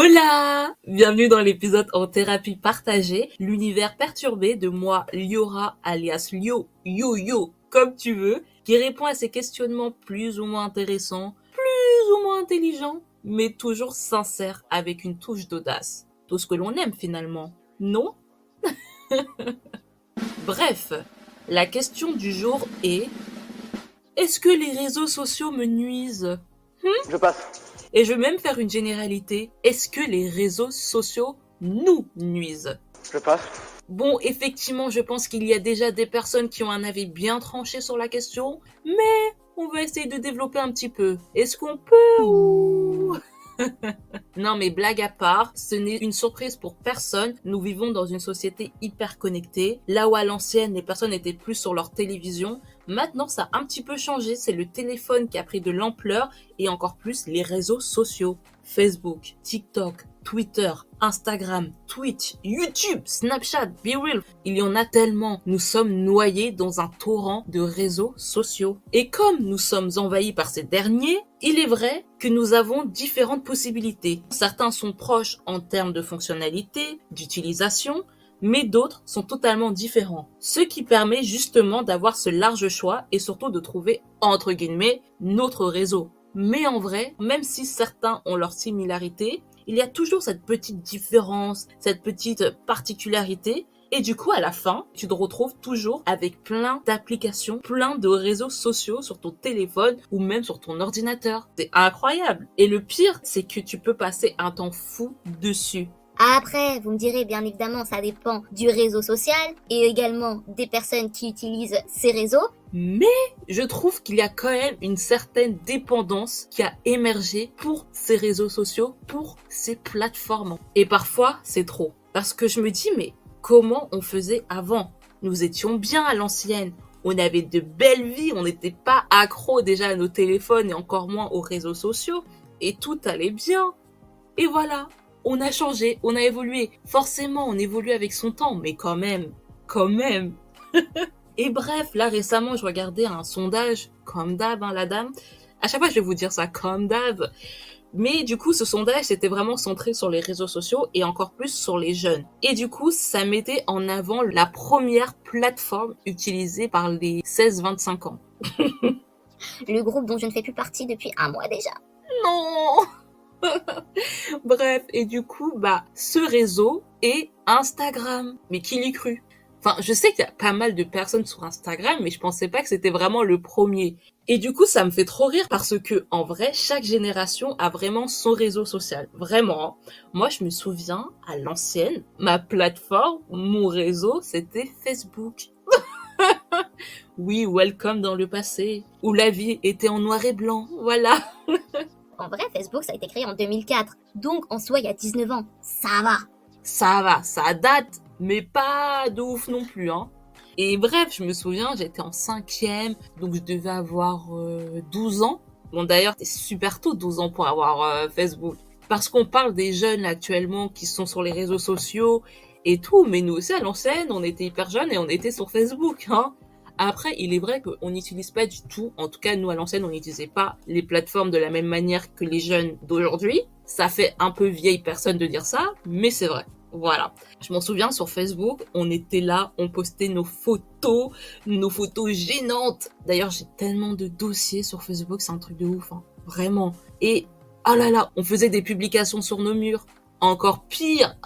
Hola! Bienvenue dans l'épisode en thérapie partagée, l'univers perturbé de moi, Liora, alias Lio, Yo-Yo, comme tu veux, qui répond à ces questionnements plus ou moins intéressants, plus ou moins intelligents, mais toujours sincères avec une touche d'audace. Tout ce que l'on aime finalement, non? Bref, la question du jour est: est-ce que les réseaux sociaux me nuisent? Je passe. Et je vais même faire une généralité. Est-ce que les réseaux sociaux nous nuisent? Je passe. Bon, effectivement, je pense qu'il y a déjà des personnes qui ont un avis bien tranché sur la question, mais on va essayer de développer un petit peu. Est-ce qu'on peut ou... Non mais blague à part, ce n'est une surprise pour personne. Nous vivons dans une société hyper connectée. Là où à l'ancienne, les personnes étaient plus sur leur télévision, maintenant ça a un petit peu changé. C'est le téléphone qui a pris de l'ampleur et encore plus les réseaux sociaux. Facebook, TikTok, Twitter, Instagram, Twitch, YouTube, Snapchat, BeReal. Il y en a tellement. Nous sommes noyés dans un torrent de réseaux sociaux. Et comme nous sommes envahis par ces derniers, il est vrai que nous avons différentes possibilités. Certains sont proches en termes de fonctionnalité, d'utilisation, mais d'autres sont totalement différents. Ce qui permet justement d'avoir ce large choix et surtout de trouver, entre guillemets, notre réseau. Mais en vrai, même si certains ont leurs similarités, il y a toujours cette petite différence, cette petite particularité. Et du coup, à la fin, tu te retrouves toujours avec plein d'applications, plein de réseaux sociaux sur ton téléphone ou même sur ton ordinateur. C'est incroyable. Et le pire, c'est que tu peux passer un temps fou dessus. Après, vous me direz, bien évidemment, ça dépend du réseau social et également des personnes qui utilisent ces réseaux. Mais je trouve qu'il y a quand même une certaine dépendance qui a émergé pour ces réseaux sociaux, pour ces plateformes. Et parfois, c'est trop. Parce que je me dis, mais comment on faisait avant? Nous étions bien à l'ancienne. On avait de belles vies, on n'était pas accro déjà à nos téléphones et encore moins aux réseaux sociaux. Et tout allait bien. Et voilà. On a changé, on a évolué. Forcément, on évolue avec son temps, mais quand même. Et bref, là récemment, je regardais un sondage, comme d'hab, la dame. À chaque fois, je vais vous dire ça, comme d'hab. Mais du coup, ce sondage, c'était vraiment centré sur les réseaux sociaux et encore plus sur les jeunes. Et du coup, ça mettait en avant la première plateforme utilisée par les 16-25 ans. Le groupe dont je ne fais plus partie depuis un mois déjà. Non. Bref, et du coup, ce réseau est Instagram. Mais qui l'eût cru? Enfin, je sais qu'il y a pas mal de personnes sur Instagram, mais je pensais pas que c'était vraiment le premier. Et du coup, ça me fait trop rire parce que, en vrai, chaque génération a vraiment son réseau social. Vraiment. Moi, je me souviens, à l'ancienne, ma plateforme, mon réseau, c'était Facebook. Oui, welcome dans le passé, où la vie était en noir et blanc, voilà. En vrai, Facebook, ça a été créé en 2004. Donc, en soi, il y a 19 ans. Ça va. Ça date, mais pas de ouf non plus, hein. Et bref, je me souviens, j'étais en 5e, donc je devais avoir 12 ans. Bon, d'ailleurs, c'est super tôt, 12 ans pour avoir Facebook. Parce qu'on parle des jeunes actuellement qui sont sur les réseaux sociaux et tout, mais nous aussi, à l'ancienne, on était hyper jeunes et on était sur Facebook, hein. Après, il est vrai qu'on n'utilise pas du tout, en tout cas, nous, à l'ancienne, on n'utilisait pas les plateformes de la même manière que les jeunes d'aujourd'hui. Ça fait un peu vieille personne de dire ça, mais c'est vrai. Voilà. Je m'en souviens, sur Facebook, on était là, on postait nos photos gênantes. D'ailleurs, j'ai tellement de dossiers sur Facebook, c'est un truc de ouf, hein. Vraiment. Et, oh là là, on faisait des publications sur nos murs. Encore pire.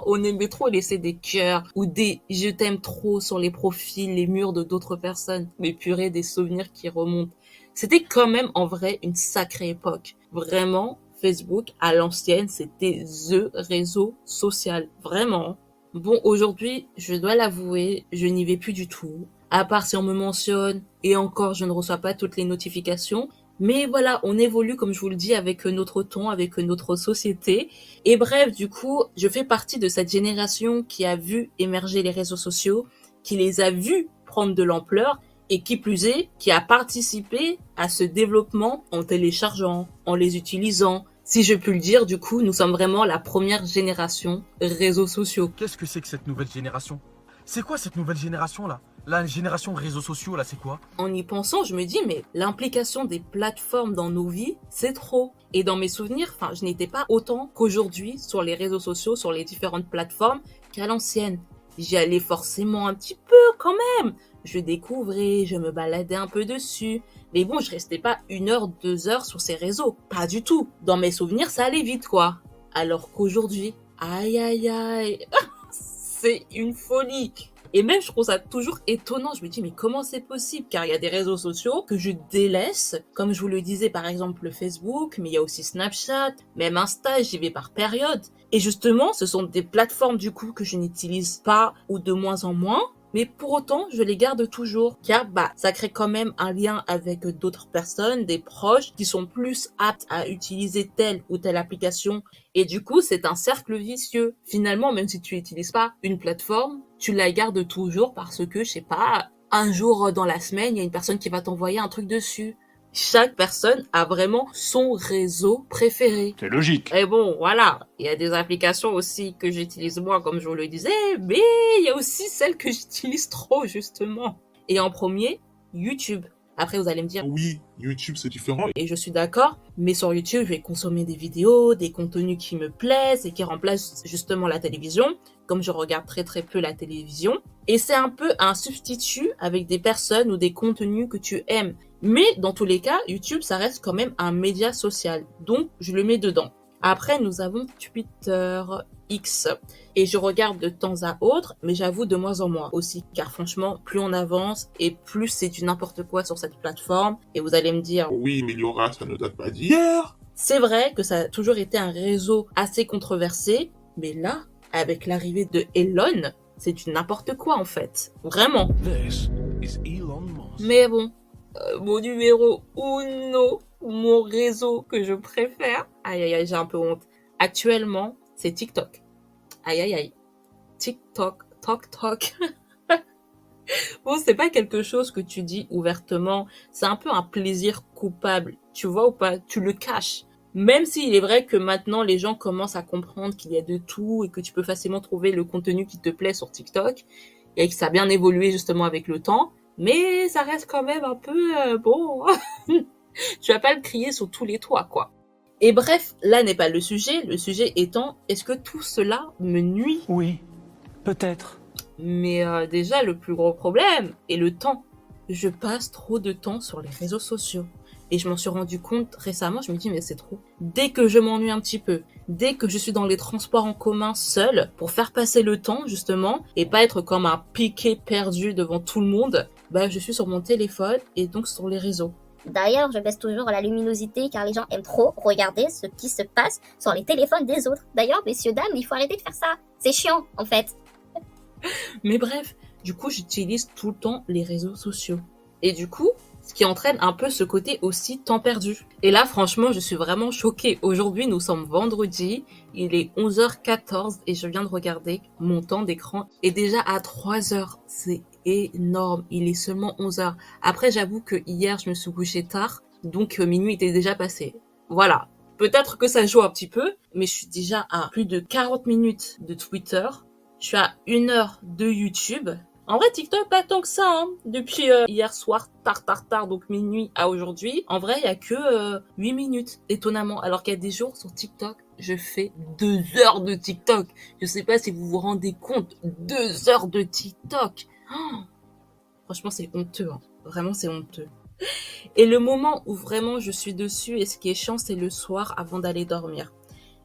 On aimait trop laisser des cœurs ou des « je t'aime trop » sur les profils, les murs de d'autres personnes. Mais purée, des souvenirs qui remontent. C'était quand même, en vrai, une sacrée époque. Vraiment, Facebook, à l'ancienne, c'était THE réseau social. Vraiment. Bon, aujourd'hui, je dois l'avouer, je n'y vais plus du tout. À part si on me mentionne, et encore, je ne reçois pas toutes les notifications. Mais voilà, on évolue, comme je vous le dis, avec notre temps, avec notre société. Et bref, du coup, je fais partie de cette génération qui a vu émerger les réseaux sociaux, qui les a vus prendre de l'ampleur, et qui plus est, qui a participé à ce développement en téléchargeant, en les utilisant. Si je puis le dire, du coup, nous sommes vraiment la première génération réseaux sociaux. Qu'est-ce que c'est que cette nouvelle génération? C'est quoi cette nouvelle génération là? La génération réseaux sociaux, là, c'est quoi? En y pensant, je me dis, mais l'implication des plateformes dans nos vies, c'est trop. Et dans mes souvenirs, je n'étais pas autant qu'aujourd'hui sur les réseaux sociaux, sur les différentes plateformes qu'à l'ancienne. J'y allais forcément un petit peu quand même. Je découvrais, je me baladais un peu dessus. Mais bon, je restais pas 1 heure, 2 heures sur ces réseaux. Pas du tout. Dans mes souvenirs, ça allait vite, quoi. Alors qu'aujourd'hui, aïe aïe aïe, c'est une folie. Et même, je trouve ça toujours étonnant. Je me dis, mais comment c'est possible? Car il y a des réseaux sociaux que je délaisse. Comme je vous le disais, par exemple, le Facebook, mais il y a aussi Snapchat, même Insta, j'y vais par période. Et justement, ce sont des plateformes, du coup, que je n'utilise pas ou de moins en moins. Mais pour autant, je les garde toujours, car ça crée quand même un lien avec d'autres personnes, des proches, qui sont plus aptes à utiliser telle ou telle application. Et du coup, c'est un cercle vicieux. Finalement, même si tu n'utilises pas une plateforme, tu la gardes toujours parce que, je sais pas, un jour dans la semaine, il y a une personne qui va t'envoyer un truc dessus. Chaque personne a vraiment son réseau préféré. C'est logique. Et bon, voilà, il y a des applications aussi que j'utilise moi, comme je vous le disais, mais il y a aussi celles que j'utilise trop, justement. Et en premier, YouTube. Après, vous allez me dire, Oui, YouTube, c'est différent. et je suis d'accord, mais sur YouTube, je vais consommer des vidéos, des contenus qui me plaisent et qui remplacent justement la télévision, comme je regarde très très peu la télévision. Et c'est un peu un substitut avec des personnes ou des contenus que tu aimes. Mais dans tous les cas, YouTube, ça reste quand même un média social. Donc, je le mets dedans. Après, nous avons Twitter, X. Et je regarde de temps à autre, mais j'avoue de moins en moins aussi. Car franchement, plus on avance et plus c'est du n'importe quoi sur cette plateforme. Et vous allez me dire, Oui, mais Liora, ça ne date pas d'hier. c'est vrai que ça a toujours été un réseau assez controversé. Mais là, avec l'arrivée de Elon, c'est du n'importe quoi en fait. Vraiment. This is Elon Musk. Mais bon, mon numéro uno, mon réseau que je préfère, aïe aïe aïe, j'ai un peu honte. Actuellement, c'est TikTok. Aïe aïe aïe. TikTok, toc. Bon, c'est pas quelque chose que tu dis ouvertement, c'est un peu un plaisir coupable, tu vois ou pas? Tu le caches. Même s'il est vrai que maintenant les gens commencent à comprendre qu'il y a de tout et que tu peux facilement trouver le contenu qui te plaît sur TikTok et que ça a bien évolué justement avec le temps, mais ça reste quand même un peu bon. Tu vas pas le crier sur tous les toits, quoi. Et bref, là n'est pas le sujet étant, est-ce que tout cela me nuit? Oui, peut-être. Mais déjà, le plus gros problème est le temps. Je passe trop de temps sur les réseaux sociaux. Et je m'en suis rendu compte récemment, je me dis mais c'est trop. Dès que je m'ennuie un petit peu, dès que je suis dans les transports en commun seule, pour faire passer le temps justement, et pas être comme un piqué perdu devant tout le monde, je suis sur mon téléphone et donc sur les réseaux. D'ailleurs, je baisse toujours la luminosité car les gens aiment trop regarder ce qui se passe sur les téléphones des autres. D'ailleurs, messieurs, dames, il faut arrêter de faire ça. C'est chiant, en fait. Mais bref, du coup, j'utilise tout le temps les réseaux sociaux. Et du coup, ce qui entraîne un peu ce côté aussi temps perdu. Et là, franchement, je suis vraiment choquée. Aujourd'hui, nous sommes vendredi, il est 11h14 et je viens de regarder mon temps d'écran est déjà à 3h. C'est énorme, il est seulement 11h. Après, j'avoue que hier, je me suis couchée tard, donc minuit était déjà passé. Voilà. Peut-être que ça joue un petit peu, mais je suis déjà à plus de 40 minutes de Twitter. Je suis à 1 heure de YouTube. En vrai, TikTok, pas tant que ça, hein. Depuis hier soir, tard, donc minuit à aujourd'hui. En vrai, il y a que 8 minutes, étonnamment. Alors qu'il y a des jours sur TikTok, je fais 2 heures de TikTok. Je sais pas si vous vous rendez compte, 2 heures de TikTok. Oh, franchement, c'est honteux, hein. Vraiment, c'est honteux. Et le moment où vraiment je suis dessus, et ce qui est chiant, c'est le soir avant d'aller dormir.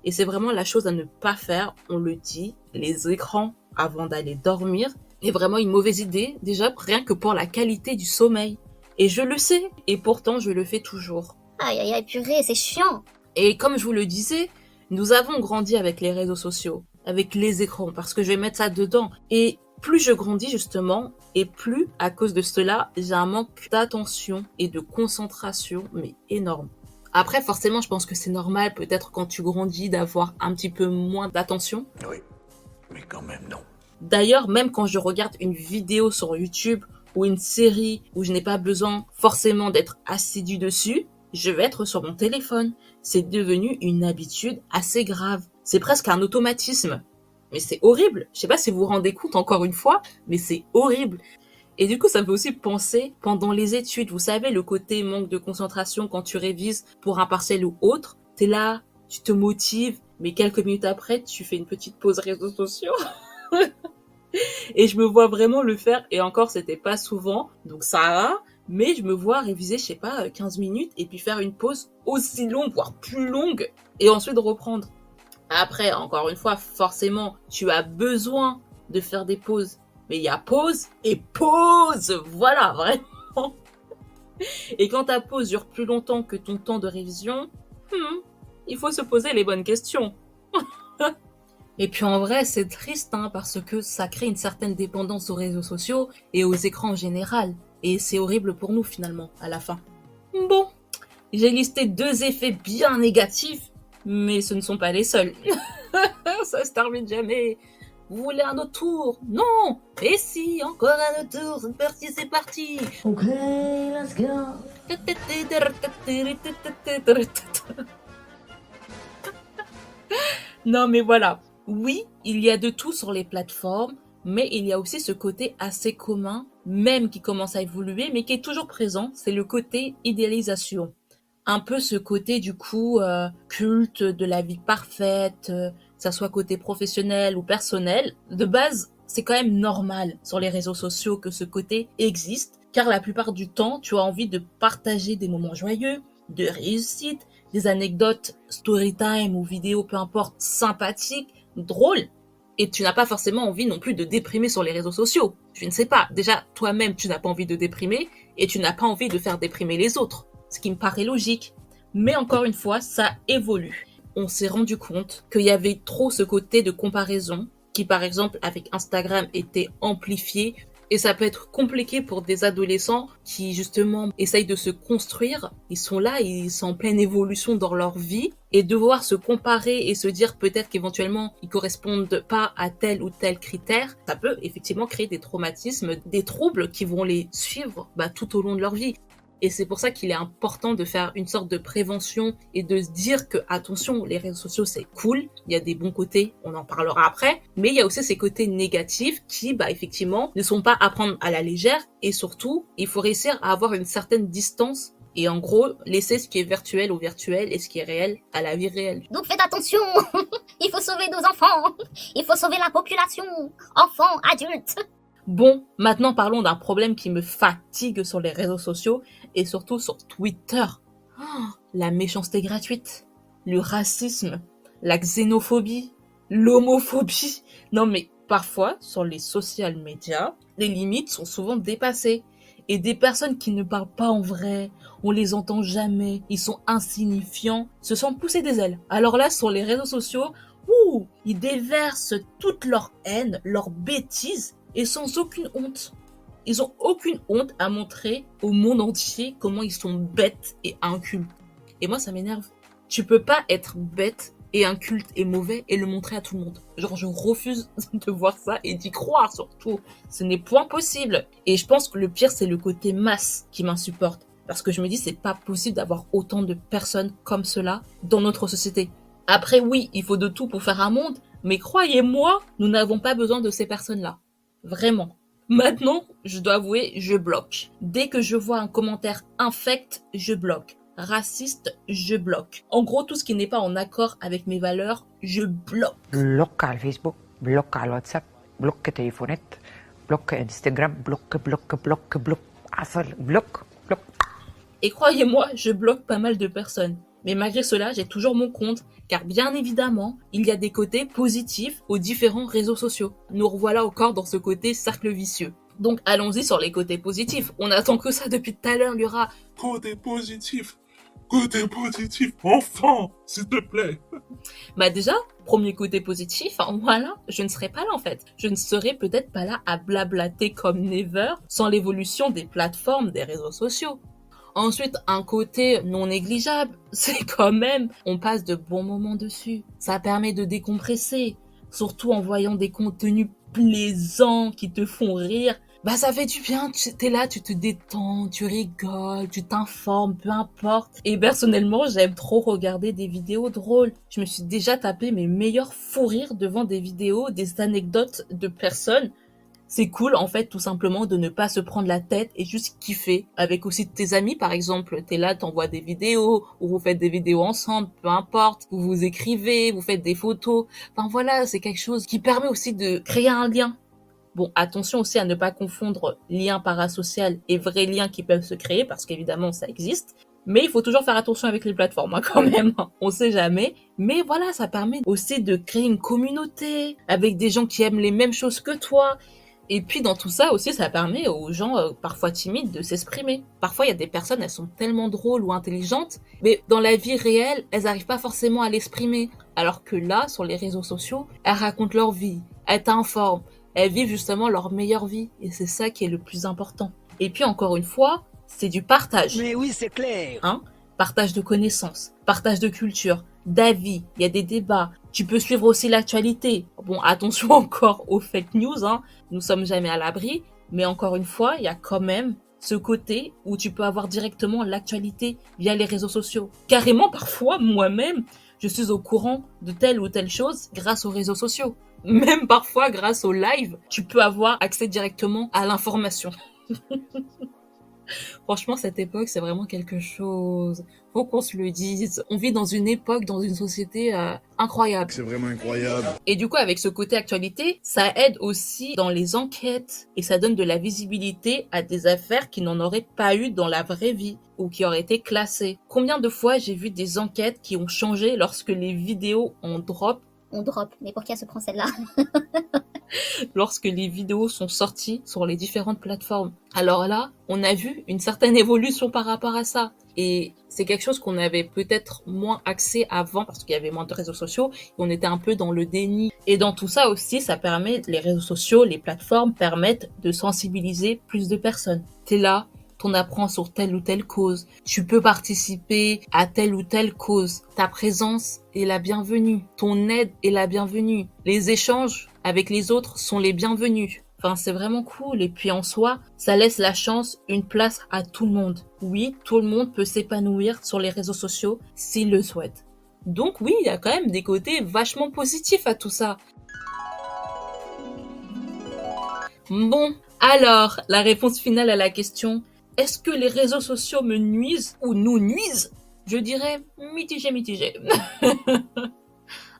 Et c'est vraiment la chose à ne pas faire, on le dit, les écrans avant d'aller dormir est vraiment une mauvaise idée, déjà rien que pour la qualité du sommeil. Et je le sais, et pourtant je le fais toujours. Aïe, aïe, aïe, purée, c'est chiant. Et comme je vous le disais, nous avons grandi avec les réseaux sociaux, avec les écrans, parce que je vais mettre ça dedans. Et plus je grandis justement, et plus, à cause de cela, j'ai un manque d'attention et de concentration, mais énorme. Après, forcément, je pense que c'est normal, peut-être quand tu grandis, d'avoir un petit peu moins d'attention. Oui, mais quand même non. D'ailleurs, même quand je regarde une vidéo sur YouTube ou une série où je n'ai pas besoin forcément d'être assidu dessus, je vais être sur mon téléphone. C'est devenu une habitude assez grave. C'est presque un automatisme. Mais c'est horrible. Je sais pas si vous vous rendez compte encore une fois, mais c'est horrible. Et du coup, ça me fait aussi penser, pendant les études, vous savez, le côté manque de concentration quand tu révises pour un partiel ou autre, t'es là, tu te motives, mais quelques minutes après, tu fais une petite pause réseaux sociaux. Et je me vois vraiment le faire, et encore, c'était pas souvent, donc ça va, mais je me vois réviser, je sais pas, 15 minutes, et puis faire une pause aussi longue, voire plus longue, et ensuite reprendre. Après, encore une fois, forcément, tu as besoin de faire des pauses. Mais il y a pause et pause. Voilà, vraiment. Et quand ta pause dure plus longtemps que ton temps de révision, il faut se poser les bonnes questions. Et puis en vrai, c'est triste, hein, parce que ça crée une certaine dépendance aux réseaux sociaux et aux écrans en général. Et c'est horrible pour nous, finalement, à la fin. Bon, j'ai listé 2 effets bien négatifs, mais ce ne sont pas les seuls. Ça se termine jamais. Vous voulez un autre tour? Non! Et si, encore un autre tour, c'est parti! Ok, let's go. Non mais voilà, oui, il y a de tout sur les plateformes, mais il y a aussi ce côté assez commun, même qui commence à évoluer, mais qui est toujours présent, c'est le côté idéalisation. Un peu ce côté du coup culte de la vie parfaite, que ça soit côté professionnel ou personnel. De base, c'est quand même normal sur les réseaux sociaux que ce côté existe, car la plupart du temps, tu as envie de partager des moments joyeux, de réussite, des anecdotes, story time ou vidéos, peu importe, sympathiques, drôles. Et tu n'as pas forcément envie non plus de déprimer sur les réseaux sociaux. Je ne sais pas, déjà, toi-même, tu n'as pas envie de déprimer et tu n'as pas envie de faire déprimer les autres. Ce qui me paraît logique. Mais encore une fois, ça évolue. On s'est rendu compte qu'il y avait trop ce côté de comparaison qui, par exemple, avec Instagram, était amplifié. Et ça peut être compliqué pour des adolescents qui, justement, essayent de se construire. Ils sont là, ils sont en pleine évolution dans leur vie. Et devoir se comparer et se dire peut-être qu'éventuellement, ils correspondent pas à tel ou tel critère, ça peut effectivement créer des traumatismes, des troubles qui vont les suivre tout au long de leur vie. Et c'est pour ça qu'il est important de faire une sorte de prévention et de se dire que, attention, les réseaux sociaux, c'est cool. Il y a des bons côtés, on en parlera après. Mais il y a aussi ces côtés négatifs qui, effectivement, ne sont pas à prendre à la légère. Et surtout, il faut réussir à avoir une certaine distance. Et en gros, laisser ce qui est virtuel au virtuel et ce qui est réel à la vie réelle. Donc faites attention. Il faut sauver nos enfants. Il faut sauver la population. Enfants, adultes. Bon, maintenant parlons d'un problème qui me fatigue sur les réseaux sociaux et surtout sur Twitter. La méchanceté gratuite, le racisme, la xénophobie, l'homophobie. Non mais parfois, sur les social media, les limites sont souvent dépassées. Et des personnes qui ne parlent pas en vrai, on les entend jamais, ils sont insignifiants, se sentent pousser des ailes. Alors là, sur les réseaux sociaux, ils déversent toute leur haine, leur bêtise, et sans aucune honte. Ils ont aucune honte à montrer au monde entier comment ils sont bêtes et incultes. Et moi, ça m'énerve. Tu peux pas être bête et inculte et mauvais et le montrer à tout le monde. Genre, je refuse de voir ça et d'y croire surtout. Ce n'est point possible. Et je pense que le pire, c'est le côté masse qui m'insupporte. Parce que je me dis, c'est pas possible d'avoir autant de personnes comme cela dans notre société. Après, oui, il faut de tout pour faire un monde, mais croyez-moi, nous n'avons pas besoin de ces personnes-là. Vraiment. Maintenant, je dois avouer, je bloque. Dès que je vois un commentaire infect, je bloque. Raciste, je bloque. En gros, tout ce qui n'est pas en accord avec mes valeurs, je bloque. Bloque على الفيسبوك، bloque على الواتساب، bloque تليفونات، bloque انستغرام، bloque عفر، bloque. Et croyez-moi, je bloque pas mal de personnes. Mais malgré cela, j'ai toujours mon compte, car bien évidemment, il y a des côtés positifs aux différents réseaux sociaux. Nous revoilà encore dans ce côté cercle vicieux. Donc allons-y sur les côtés positifs. On attend que ça depuis tout à l'heure, Lyra. Côté positif. Côté positif. Enfin, s'il te plaît. Déjà, premier côté positif, voilà, je ne serais pas là en fait. Je ne serais peut-être pas là à blablater comme never sans l'évolution des plateformes, des réseaux sociaux. Ensuite, un côté non négligeable, c'est quand même, on passe de bons moments dessus. Ça permet de décompresser, surtout en voyant des contenus plaisants qui te font rire. Ça fait du bien, t'es là, tu te détends, tu rigoles, tu t'informes, peu importe. Et personnellement, j'aime trop regarder des vidéos drôles. Je me suis déjà tapé mes meilleurs fous rires devant des vidéos, des anecdotes de personnes. C'est cool, en fait, tout simplement, de ne pas se prendre la tête et juste kiffer. Avec aussi tes amis, par exemple. T'es là, t'envoies des vidéos, ou vous faites des vidéos ensemble, peu importe. Vous vous écrivez, vous faites des photos. Enfin voilà, c'est quelque chose qui permet aussi de créer un lien. Bon, attention aussi à ne pas confondre lien parasocial et vrais liens qui peuvent se créer, parce qu'évidemment, ça existe. Mais il faut toujours faire attention avec les plateformes, hein, quand même. On sait jamais. Mais voilà, ça permet aussi de créer une communauté avec des gens qui aiment les mêmes choses que toi. Et puis dans tout ça aussi, ça permet aux gens parfois timides de s'exprimer. Parfois, il y a des personnes, elles sont tellement drôles ou intelligentes, mais dans la vie réelle, elles n'arrivent pas forcément à l'exprimer. Alors que là, sur les réseaux sociaux, elles racontent leur vie, elles t'informent, elles vivent justement leur meilleure vie. Et c'est ça qui est le plus important. Et puis encore une fois, c'est du partage. Mais oui, c'est clair. Hein? Partage de connaissances, partage de culture, d'avis, il y a des débats. Tu peux suivre aussi l'actualité. Bon, attention encore aux fake news, hein. Nous sommes jamais à l'abri. Mais encore une fois, il y a quand même ce côté où tu peux avoir directement l'actualité via les réseaux sociaux. Carrément, parfois, moi-même, je suis au courant de telle ou telle chose grâce aux réseaux sociaux. Même parfois, grâce au live, tu peux avoir accès directement à l'information. Franchement, cette époque, c'est vraiment quelque chose. Faut qu'on se le dise. On vit dans une époque, dans une société incroyable. C'est vraiment incroyable. Et du coup, avec ce côté actualité, ça aide aussi dans les enquêtes et ça donne de la visibilité à des affaires qui n'en auraient pas eu dans la vraie vie ou qui auraient été classées. Combien de fois j'ai vu des enquêtes qui ont changé lorsque les vidéos en drop, On drop, mais pour qui elle se prend celle-là? lorsque les vidéos sont sorties sur les différentes plateformes. Alors là, on a vu une certaine évolution par rapport à ça. Et c'est quelque chose qu'on avait peut-être moins accès avant parce qu'il y avait moins de réseaux sociaux et on était un peu dans le déni. Et dans tout ça aussi, ça permet, les réseaux sociaux, les plateformes permettent de sensibiliser plus de personnes. T'es là, t'en apprends sur telle ou telle cause. Tu peux participer à telle ou telle cause. Ta présence est la bienvenue. Ton aide est la bienvenue. Les échanges avec les autres sont les bienvenus. Enfin, c'est vraiment cool. Et puis en soi, ça laisse la chance, une place à tout le monde. Oui, tout le monde peut s'épanouir sur les réseaux sociaux s'il le souhaite. Donc oui, il y a quand même des côtés vachement positifs à tout ça. Bon, alors, la réponse finale à la question, est-ce que les réseaux sociaux me nuisent ou nous nuisent? Je dirais mitigé.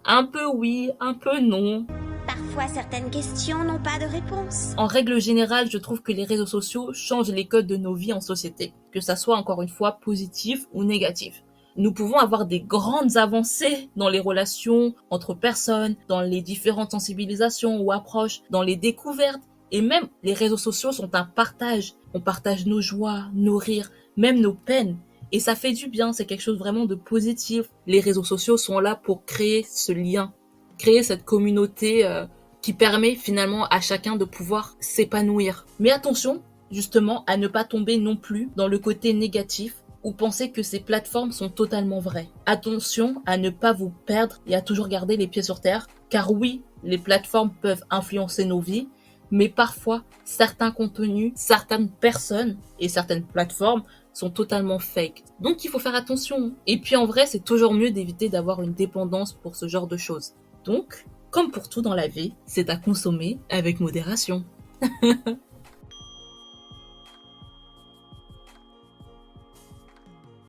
Un peu oui, un peu non. Parfois, certaines questions n'ont pas de réponse. En règle générale, je trouve que les réseaux sociaux changent les codes de nos vies en société, que ça soit encore une fois positif ou négatif. Nous pouvons avoir des grandes avancées dans les relations entre personnes, dans les différentes sensibilisations ou approches, dans les découvertes, et même les réseaux sociaux sont un partage. On partage nos joies, nos rires, même nos peines. Et ça fait du bien, c'est quelque chose vraiment de positif. Les réseaux sociaux sont là pour créer ce lien, créer cette communauté qui permet finalement à chacun de pouvoir s'épanouir. Mais attention, justement, à ne pas tomber non plus dans le côté négatif ou penser que ces plateformes sont totalement vraies. Attention à ne pas vous perdre et à toujours garder les pieds sur terre, car oui, les plateformes peuvent influencer nos vies, mais parfois, certains contenus, certaines personnes et certaines plateformes sont totalement fake. Donc il faut faire attention. Et puis en vrai, c'est toujours mieux d'éviter d'avoir une dépendance pour ce genre de choses. Donc, comme pour tout dans la vie, c'est à consommer avec modération.